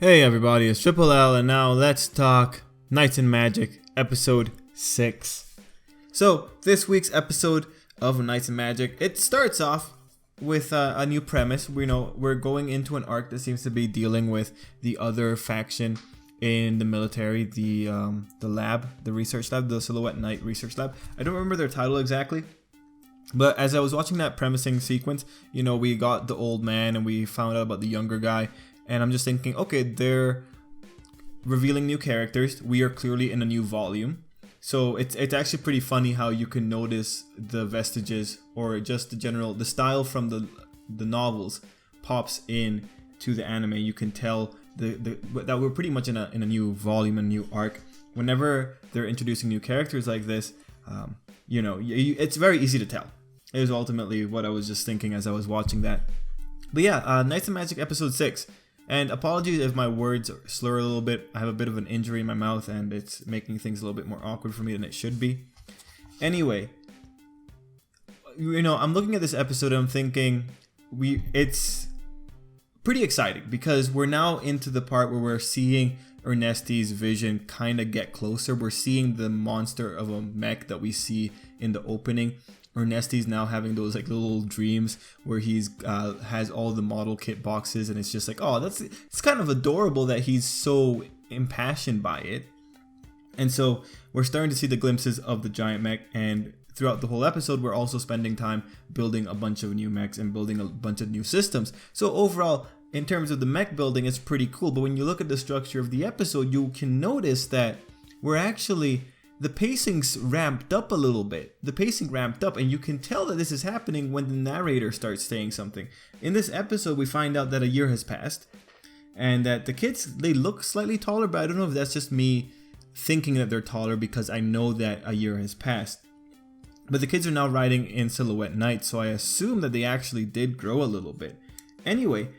Hey everybody, it's Tripl-L and now let's talk Knights and Magic episode 6. So this week's episode of Knights and Magic, it starts off with a new premise. We're going into an arc that seems to be dealing with the other faction in the military, the research lab, the Silhouette Knight research lab. I don't remember their title exactly. But as I was watching that premising sequence, we got the old man and we found out about the younger guy. And I'm just thinking, okay, they're revealing new characters. We are clearly in a new volume. So it's actually pretty funny how you can notice the vestiges or just the style from the novels pops in to the anime. You can tell that we're pretty much in a new volume, a new arc. Whenever they're introducing new characters like this, it's very easy to tell. It was ultimately what I was just thinking as I was watching that. But yeah, Knights of Magic episode 6. And apologies if my words slur a little bit. I have a bit of an injury in my mouth and it's making things a little bit more awkward for me than it should be. Anyway, I'm looking at this episode and I'm thinking it's pretty exciting because we're now into the part where we're seeing Ernesti's vision kind of get closer. We're seeing the monster of a mech that we see in the opening. Ernesti's now having those little dreams where he's has all the model kit boxes, and it's just it's kind of adorable that he's so impassioned by it. And so we're starting to see the glimpses of the giant mech, and throughout the whole episode we're also spending time building a bunch of new mechs and building a bunch of new systems. So overall, in terms of the mech building, it's pretty cool. But when you look at the structure of the episode, you can notice that the pacing's ramped up a little bit. The pacing ramped up, and you can tell that this is happening when the narrator starts saying something. In this episode, we find out that a year has passed, and that the kids, they look slightly taller, but I don't know if that's just me thinking that they're taller because I know that a year has passed. But the kids are now riding in Silhouette Knight, so I assume that they actually did grow a little bit. Anyway,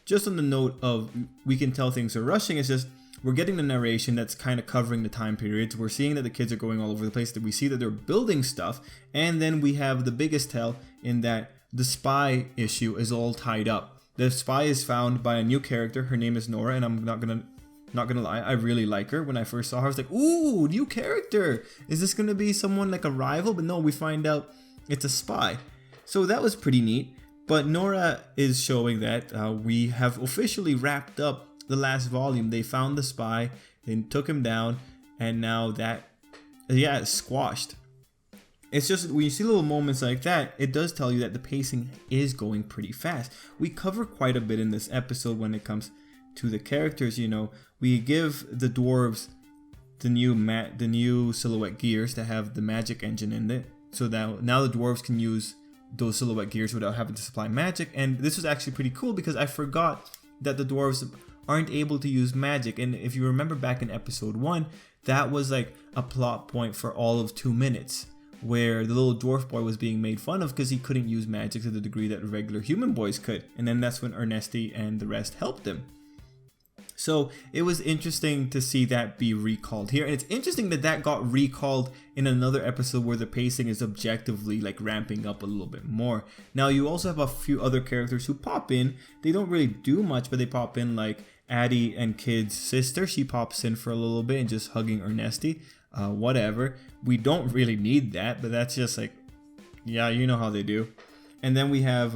just on the note of we can tell things are rushing, it's just we're getting the narration that's kind of covering the time periods. We're seeing that the kids are going all over the place, that we see that they're building stuff, and then we have the biggest tell in that the spy issue is all tied up. The spy is found by a new character. Her name is Nora, and I'm not gonna lie, I really like her. When I first saw her, I was like, ooh, new character. Is this gonna be someone like a rival? But no, we find out it's a spy. So that was pretty neat. But Nora is showing that we have officially wrapped up the last volume. They found the spy, they took him down, and now it's squashed. It's just when you see little moments like that, it does tell you that the pacing is going pretty fast. We cover quite a bit in this episode when it comes to the characters. We give the dwarves the new Silhouette gears that have the magic engine in it, so that now the dwarves can use those Silhouette gears without having to supply magic. And this was actually pretty cool because I forgot that the dwarves aren't able to use magic. And if you remember back in episode 1, that was like a plot point for all of 2 minutes, where the little dwarf boy was being made fun of because he couldn't use magic to the degree that regular human boys could. And then that's when Ernesti and the rest helped him. So it was interesting to see that be recalled here. And it's interesting that got recalled in another episode where the pacing is objectively ramping up a little bit more. Now you also have a few other characters who pop in. They don't really do much, but they pop in, like Addie and Kid's sister. She pops in for a little bit and just hugging Ernesti. Whatever. We don't really need that, but that's just yeah, you know how they do. And then we have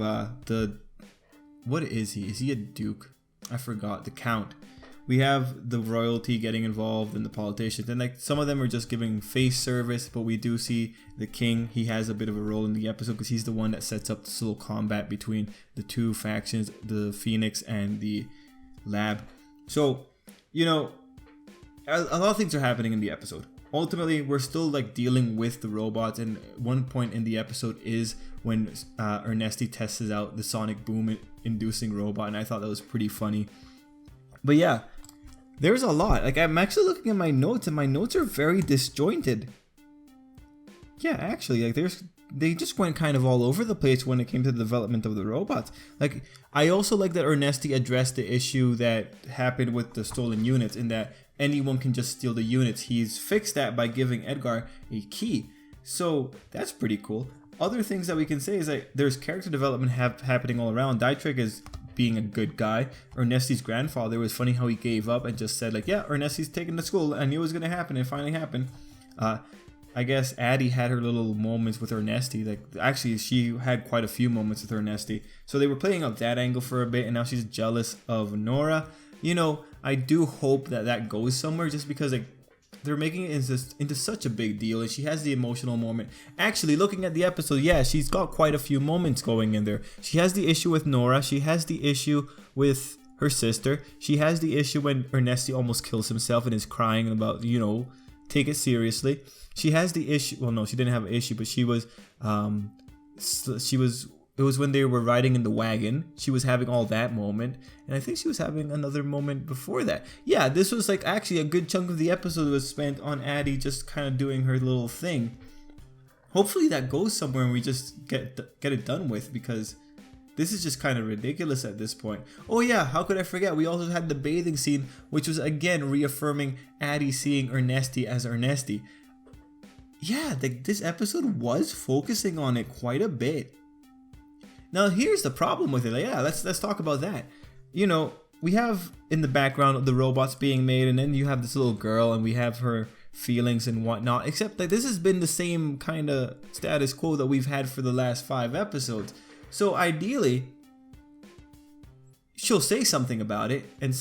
what is he? Is he a duke? I forgot. The Count. We have the royalty getting involved and the politicians, and some of them are just giving face service, but we do see the king. He has a bit of a role in the episode because he's the one that sets up this little combat between the two factions, the Phoenix and the lab. So, a lot of things are happening in the episode. Ultimately, we're still dealing with the robots, and one point in the episode is when Ernesti tests out the sonic boom inducing robot, and I thought that was pretty funny. But yeah, there's a lot. I'm actually looking at my notes, and my notes are very disjointed. Yeah, actually, they just went kind of all over the place when it came to the development of the robots. I also like that Ernesti addressed the issue that happened with the stolen units, in that anyone can just steal the units. He's fixed that by giving Edgar a key. So that's pretty cool. Other things that we can say is there's character development happening all around. Dietrich is being a good guy. Ernesti's grandfather, it was funny how he gave up and just said like, yeah, Ernesti's taking to school. I knew it was gonna happen, and it finally happened. I guess Addie had her little moments with Ernesti. Like, actually, she had quite a few moments with Ernesti. So they were playing up that angle for a bit, and now she's jealous of Nora. You know, I do hope that that goes somewhere, just because like they're making it into such a big deal, and she has the emotional moment. Actually, looking at the episode, yeah, she's got quite a few moments going in there. She has the issue with Nora. She has the issue with her sister. She has the issue when Ernesti almost kills himself and is crying about, you know, take it seriously. She has the issue. Well, no, she didn't have an issue, but it was when they were riding in the wagon. She was having all that moment, and I think she was having another moment before that. Yeah, this was like actually a good chunk of the episode was spent on Addie just kind of doing her little thing. Hopefully that goes somewhere and we just get it done with, because this is just kind of ridiculous at this point. Oh yeah, how could I forget? We also had the bathing scene, which was again reaffirming Addie seeing Ernesti as Ernesti. Yeah, this episode was focusing on it quite a bit. Now here's the problem with it. Like, yeah, let's talk about that. You know, we have in the background the robots being made, and then you have this little girl, and we have her feelings and whatnot. Except that this has been the same kind of status quo that we've had for the last 5 episodes. So ideally, she'll say something about it and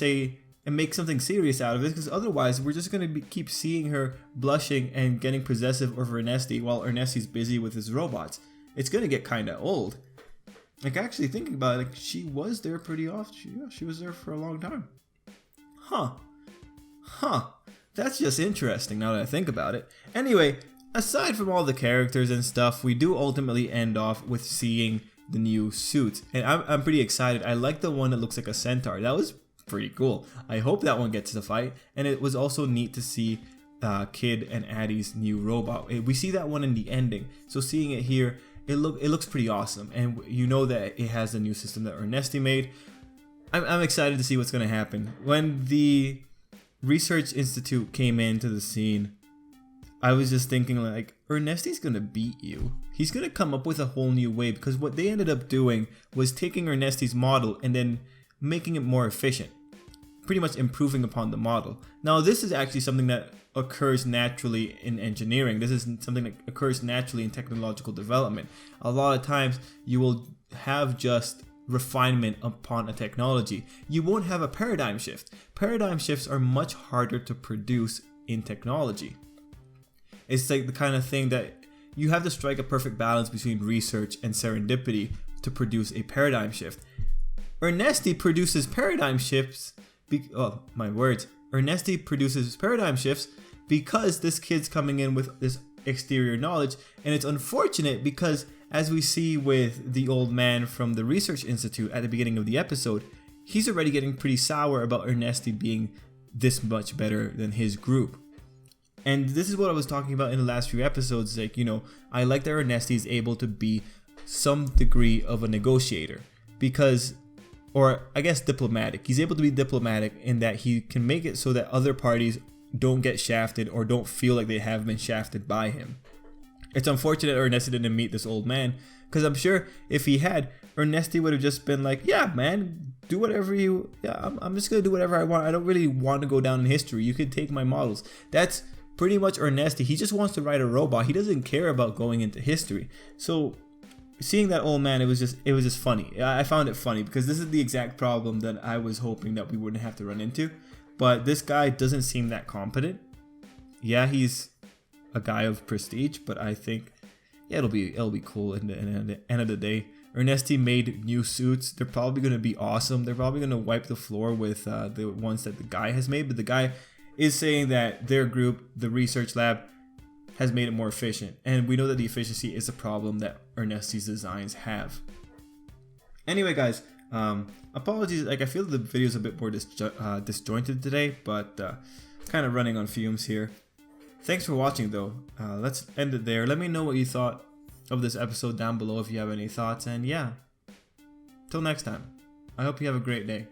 make something serious out of it, because otherwise we're just going to keep seeing her blushing and getting possessive over Ernesti while Ernesti's busy with his robots. It's going to get kind of old. Like, actually thinking about it, like, she was there pretty often. She was there for a long time. Huh. That's just interesting now that I think about it. Anyway, aside from all the characters and stuff, we do ultimately end off with seeing the new suits. And I'm pretty excited. I like the one that looks like a centaur. That was pretty cool. I hope that one gets to fight. And it was also neat to see Kid and Addie's new robot. We see that one in the ending. So seeing it here, it looks pretty awesome. And you know that it has a new system that Ernesti made. I'm excited to see what's going to happen. When the Research Institute came into the scene, I was just thinking like, Ernesti's going to beat you. He's going to come up with a whole new way, because what they ended up doing was taking Ernesti's model and then making it more efficient, pretty much improving upon the model. Now this is actually something that occurs naturally in engineering. This is something that occurs naturally in technological development. A lot of times you will have just refinement upon a technology. You won't have a paradigm shift. Paradigm shifts are much harder to produce in technology. It's like the kind of thing that you have to strike a perfect balance between research and serendipity to produce a paradigm shift. Ernesti produces paradigm shifts. Ernesti produces paradigm shifts because this kid's coming in with this exterior knowledge, and it's unfortunate because, as we see with the old man from the Research Institute at the beginning of the episode, he's already getting pretty sour about Ernesti being this much better than his group. And this is what I was talking about in the last few episodes. Like, you know, I like that Ernesti is able to be some degree of a negotiator, because, or I guess diplomatic. He's able to be diplomatic in that he can make it so that other parties don't get shafted or don't feel like they have been shafted by him. It's unfortunate Ernesti didn't meet this old man, because I'm sure if he had, Ernesti would have just been like, yeah, man, do whatever you, I'm just going to do whatever I want. I don't really want to go down in history. You can take my models. That's pretty much Ernesti. He just wants to ride a robot. He doesn't care about going into history. So seeing that old man, it was just funny. I found it funny because this is the exact problem that I was hoping that we wouldn't have to run into. But this guy doesn't seem that competent. Yeah, he's a guy of prestige, but I think it'll be cool in the end of the day. Ernesti made new suits. They're probably going to be awesome. They're probably going to wipe the floor with the ones that the guy has made. But the guy is saying that their group, the research lab, has made it more efficient. And we know that the efficiency is a problem that Ernesti's designs have. Anyway, guys, apologies. Like, I feel the video is a bit more disjointed today, but kind of running on fumes here. Thanks for watching, though. Let's end it there. Let me know what you thought of this episode down below if you have any thoughts. And yeah, till next time, I hope you have a great day.